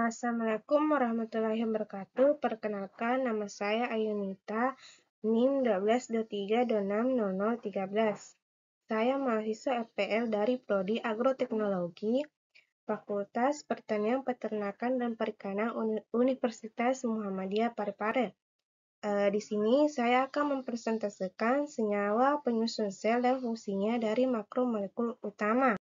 Assalamualaikum warahmatullahi wabarakatuh. Perkenalkan, nama saya Ayunita, NIM 1223260013. Saya mahasiswa FPL dari Prodi Agroteknologi, Fakultas Pertanian, Peternakan, dan Perikanan Universitas Muhammadiyah Parepare. Di sini saya akan mempresentasikan senyawa, penyusun sel, dan fungsinya dari makromolekul utama.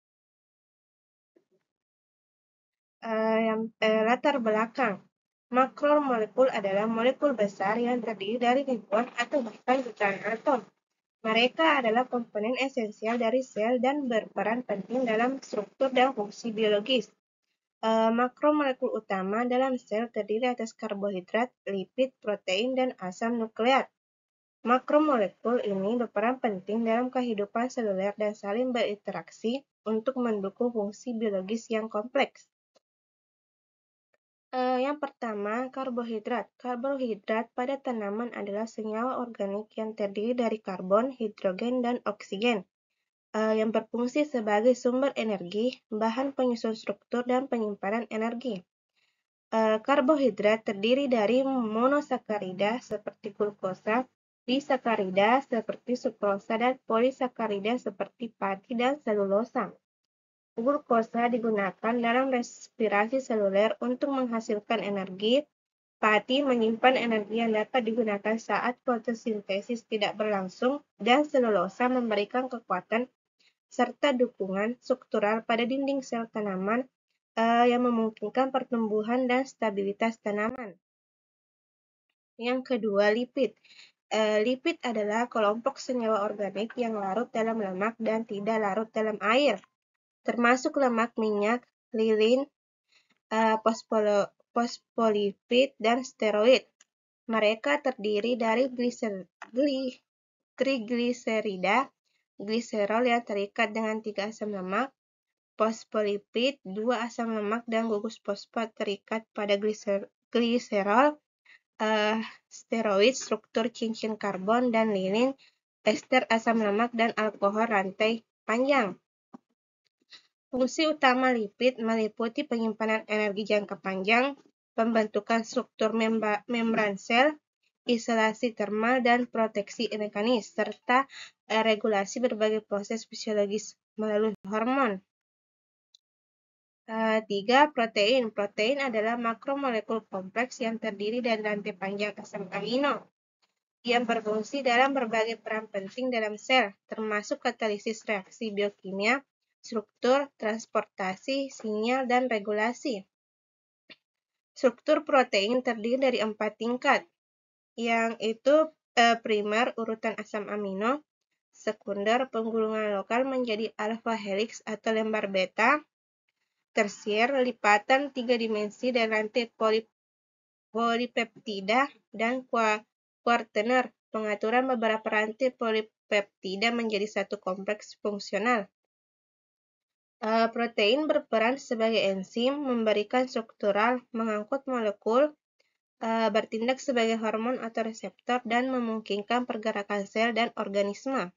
Latar belakang. Makromolekul adalah molekul besar yang terdiri dari ribuan atau bahkan jutaan atom. Mereka adalah komponen esensial dari sel dan berperan penting dalam struktur dan fungsi biologis. Makromolekul utama dalam sel terdiri atas karbohidrat, lipid, protein, dan asam nukleat. Makromolekul ini berperan penting dalam kehidupan seluler dan saling berinteraksi untuk mendukung fungsi biologis yang kompleks. Yang pertama, karbohidrat. Karbohidrat pada tanaman adalah senyawa organik yang terdiri dari karbon, hidrogen, dan oksigen, yang berfungsi sebagai sumber energi, bahan penyusun struktur, dan penyimpanan energi. Karbohidrat terdiri dari monosakarida seperti glukosa, disakarida seperti sukrosa, dan polisakarida seperti padi dan selulosa. Glukosa digunakan dalam respirasi seluler untuk menghasilkan energi, padi menyimpan energi yang dapat digunakan saat fotosintesis tidak berlangsung, dan selulosa memberikan kekuatan serta dukungan struktural pada dinding sel tanaman yang memungkinkan pertumbuhan dan stabilitas tanaman. Yang kedua, lipid. Lipid adalah kelompok senyawa organik yang larut dalam lemak dan tidak larut dalam air, termasuk lemak minyak, lilin, fosfolipid, dan steroid. Mereka terdiri dari trigliserida, gliserol yang terikat dengan 3 asam lemak, fosfolipid, 2 asam lemak, dan gugus fosfat terikat pada gliserol, steroid, struktur cincin karbon, dan lilin, ester asam lemak, dan alkohol rantai panjang. Fungsi utama lipid meliputi penyimpanan energi jangka panjang, pembentukan struktur membran sel, isolasi termal, dan proteksi mekanis, serta regulasi berbagai proses fisiologis melalui hormon. 3. Protein. Protein adalah makromolekul kompleks yang terdiri dari rantai panjang asam amino yang berfungsi dalam berbagai peran penting dalam sel, termasuk katalisis reaksi biokimia, struktur, transportasi, sinyal, dan regulasi. Struktur protein terdiri dari 4 tingkat, yang itu primer, urutan asam amino, sekunder, penggulungan lokal menjadi alpha helix atau lembar beta, tersier, lipatan 3 dimensi dan rantai polipeptida, dan kuartener, pengaturan beberapa rantai polipeptida menjadi satu kompleks fungsional. Protein berperan sebagai enzim, memberikan struktural, mengangkut molekul, bertindak sebagai hormon atau reseptor, dan memungkinkan pergerakan sel dan organisme.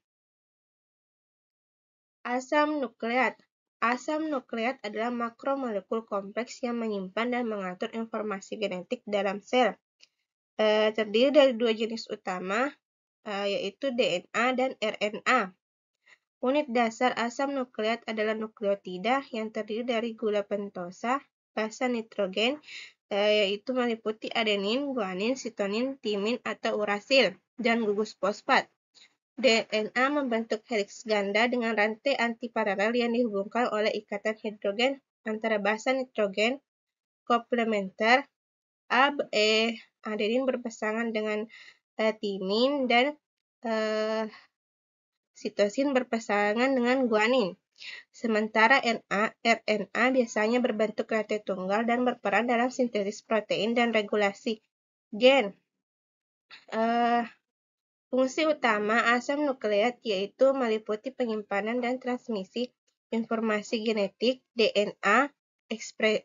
Asam nukleat. Asam nukleat adalah makromolekul kompleks yang menyimpan dan mengatur informasi genetik dalam sel. Terdiri dari 2 jenis utama, yaitu DNA dan RNA. Unit dasar asam nukleat adalah nukleotida yang terdiri dari gula pentosa, basa nitrogen, yaitu meliputi adenin, guanin, sitonin, timin atau urasil, dan gugus fosfat. DNA membentuk heliks ganda dengan rantai antiparalel yang dihubungkan oleh ikatan hidrogen antara basa nitrogen komplementer, adenin berpasangan dengan timin, dan sitosin berpasangan dengan guanin. Sementara RNA biasanya berbentuk rantai tunggal dan berperan dalam sintesis protein dan regulasi gen. Fungsi utama asam nukleat yaitu meliputi penyimpanan dan transmisi informasi genetik DNA,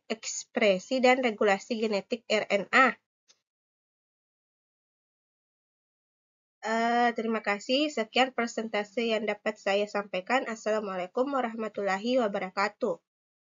ekspresi dan regulasi genetik RNA. Terima kasih. Sekian presentasi yang dapat saya sampaikan. Assalamualaikum warahmatullahi wabarakatuh.